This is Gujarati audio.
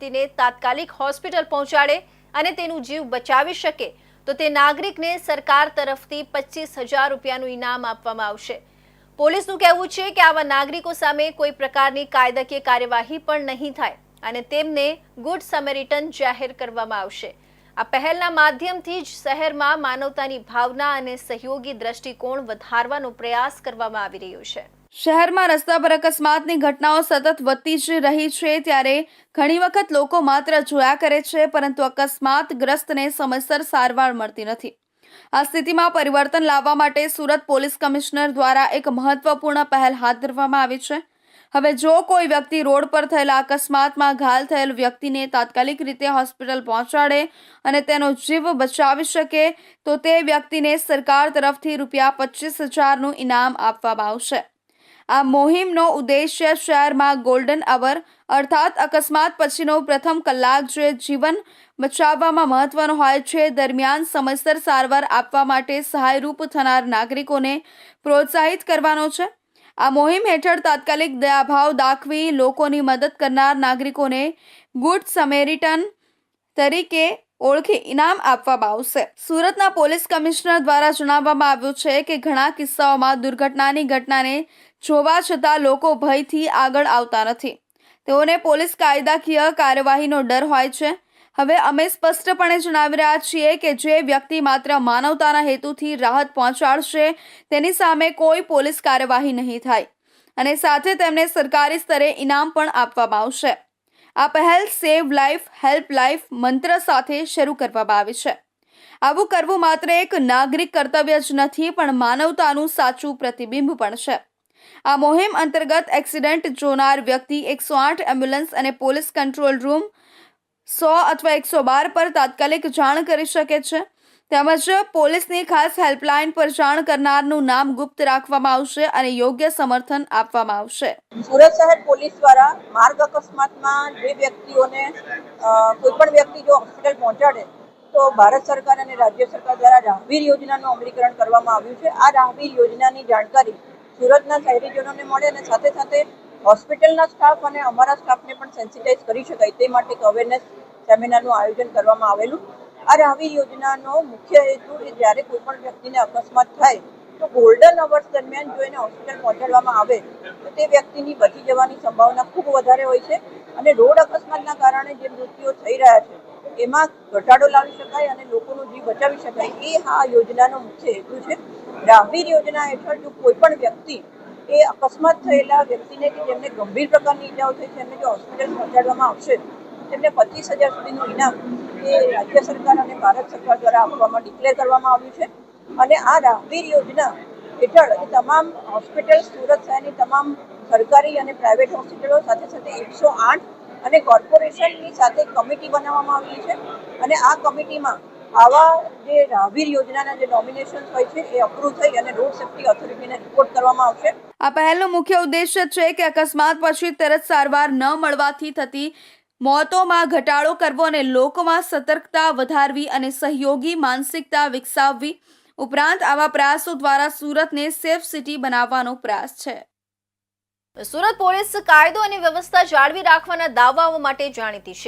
તેને તાત્કાલિક હોસ્પિટલ પહોંચાડે અને તેનું જીવ બચાવી શકે તો તે નાગરિકને સરકાર તરફથી 25,000 રૂપિયાનું ઇનામ આપવામાં આવશે। પોલીસનું કહેવું છે કે આવા નાગરિકો સામે કોઈ પ્રકારની કાયદાકીય કાર્યવાહી પણ નહીં થાય અને તેમને ગુડ સમરિટન જાહેર કરવામાં આવશે। આ પહેલના માધ્યમથી જ શહેરમાં માનવતાની ભાવના અને સહયોગી દ્રષ્ટિકોણ વધારવાનો પ્રયાસ કરવામાં આવી રહ્યો છે। શહેરમાં રસ્તા પર અકસ્માતની ઘટનાઓ સતત વધતી જ રહી છે, ત્યારે ઘણી વખત લોકો માત્ર જોયા કરે છે, પરંતુ અકસ્માતગ્રસ્તને સમયસર સારવાર મળતી નથી। આ સ્થિતિમાં પરિવર્તન લાવવા માટે સુરત પોલીસ કમિશનર દ્વારા એક મહત્વપૂર્ણ પહેલ હાથ ધરવામાં આવી છે। હવે જો કોઈ વ્યક્તિ રોડ પર થયેલા અકસ્માતમાં ઘાયલ થયેલ વ્યક્તિને તાત્કાલિક રીતે હોસ્પિટલ પહોંચાડે અને તેનો જીવ બચાવી શકે તો તે વ્યક્તિને સરકાર તરફથી ₹25,000નું ઇનામ આપવામાં આવશે। આ મોહિમનો ઉદ્દેશ્ય શહેરમાં ગોલ્ડન અવર અર્થાત અકસ્માત પછીનો પ્રથમ કલાક જે જીવન બચાવવામાં મહત્વનો હોય છે દરમિયાન સમયસર સારવાર આપવા માટે સહાયરૂપ થનાર નાગરિકોને પ્રોત્સાહિત કરવાનો છે। આ મોહિમ હેઠળ તાત્કાલિક દયાભાવ દાખવી લોકોની મદદ કરનાર નાગરિકોને ગુડ સમરિટન તરીકે ઓળખી ઇનામ આપવામાં આવશે। સુરતના પોલીસ કમિશનર દ્વારા જણાવવામાં આવ્યું છે કે ઘણા કિસ્સાઓમાં દુર્ઘટનાની ઘટનાને જોવા છતાં લોકો ભયથી આગળ આવતા નથી। તેઓને પોલીસ કાયદાકીય કાર્યવાહીનો ડર હોય છે। હવે અમે સ્પષ્ટપણે જણાવી રહ્યા છીએ કે જે વ્યક્તિ માત્ર માનવતાના હેતુથી રાહત પહોંચાડશે તેની સામે કોઈ પોલીસ કાર્યવાહી નહીં થાય અને સાથે તેમને સરકારી સ્તરે ઇનામ પણ આપવામાં આવશે। આ પહેલ સેવ લાઈફ હેલ્પ લાઈફ મંત્ર સાથે શરૂ કરવામાં આવી છે। આવું કરવું માત્ર એક નાગરિક કર્તવ્ય જ નથી પણ માનવતાનું સાચું પ્રતિબિંબ પણ છે। આ મોહિમ અંતર્ગત એક્સિડન્ટ જોનાર વ્યક્તિ 108 એમ્બ્યુલન્સ અને પોલીસ કંટ્રોલ રૂમ 100 અથવા 112 પર તાત્કાલિક જાણ કરી શકે છે, તેમજ પોલીસની ખાસ હેલ્પલાઇન પર જાણ કરનારનું નામ ગુપ્ત રાખવામાં આવશે અને યોગ્ય સમર્થન આપવામાં આવશે। સુરત શહેર પોલીસ દ્વારા માર્ગ અકસ્માતમાં જે વ્યક્તિઓને કોઈ પણ વ્યક્તિ જો હોસ્પિટલ પહોંચાડે તો ભારત સરકાર અને રાજ્ય સરકાર દ્વારા રાહવીર યોજનાનું અમલીકરણ કરવામાં આવ્યું છે। આ રાહવીર યોજનાની જાણકારી સુરતના શહેરીજનોને મળે અને સાથે સાથે હોસ્પિટલના સ્ટાફ અને અમારા સ્ટાફને પણ સેન્સિટાઇઝ કરી શકાય તે માટે એક અવેરનેસ સેમિનારનું આયોજન કરવામાં આવેલું। આ રાહવીર યોજનાનો મુખ્ય હેતુ એ જ્યારે કોઈ પણ વ્યક્તિને અકસ્માત થાય તો ગોલ્ડન અવર્સ દરમિયાન જો એને હોસ્પિટલ પહોંચાડવામાં આવે તો તે વ્યક્તિની બચી જવાની સંભાવના ખૂબ વધારે હોય છે અને રોડ અકસ્માતના કારણે જે મૃત્યુઓ થઈ રહ્યા છે એમાં ઘટાડો લાવી શકાય અને લોકોનો જીવ બચાવી શકાય એ આ યોજનાનો મુખ્ય હેતુ છે। રાહવીર યોજના હેઠળ જો કોઈ પણ વ્યક્તિ એ અકસ્માત થયેલા વ્યક્તિને કે જેમને ગંભીર પ્રકારની ઈજાઓ થઈ છે એમને જો હોસ્પિટલ પહોંચાડવામાં આવશે તેમને 25,000 સુધીનું ઇનામ એ રાજ્ય સરકાર અને ભારત સરકાર દ્વારા આપવામાં ડિક્લેર કરવામાં આવ્યું છે અને આ રાહવીર યોજના હેઠળ એ તમામ હોસ્પિટલ સુરત શહેરની તમામ સરકારી અને પ્રાઇવેટ હોસ્પિટલો સાથે સાથે 108 અને કોર્પોરેશનની સાથે કમિટી બનાવવામાં આવી છે અને આ કમિટીમાં આવા જે રાહવીર યોજનાના જે નોમિનેશન હોય છે એ અપ્રૂવ થઈ અને રોડ સેફ્ટી ઓથોરિટીને રિપોર્ટ કરવામાં આવશે। આ પહેલનો મુખ્ય ઉદ્દેશ્ય છે કે અકસ્માત પછી તરત સારવાર ન મળવાથી થતી મોતોમાં ઘટાડો કરવો અને લોકોમાં સતર્કતા વધારવી અને સહયોગી માનસિકતા વિકસાવવી ઉપરાંત આવા પ્રયાસો દ્વારા સુરતને સેફ સિટી બનાવવાનો પ્રયાસ છે। સુરત પોલીસ કાયદો અને વ્યવસ્થા જાળવી રાખવાના દાવાઓ માટે જાણીતી છે।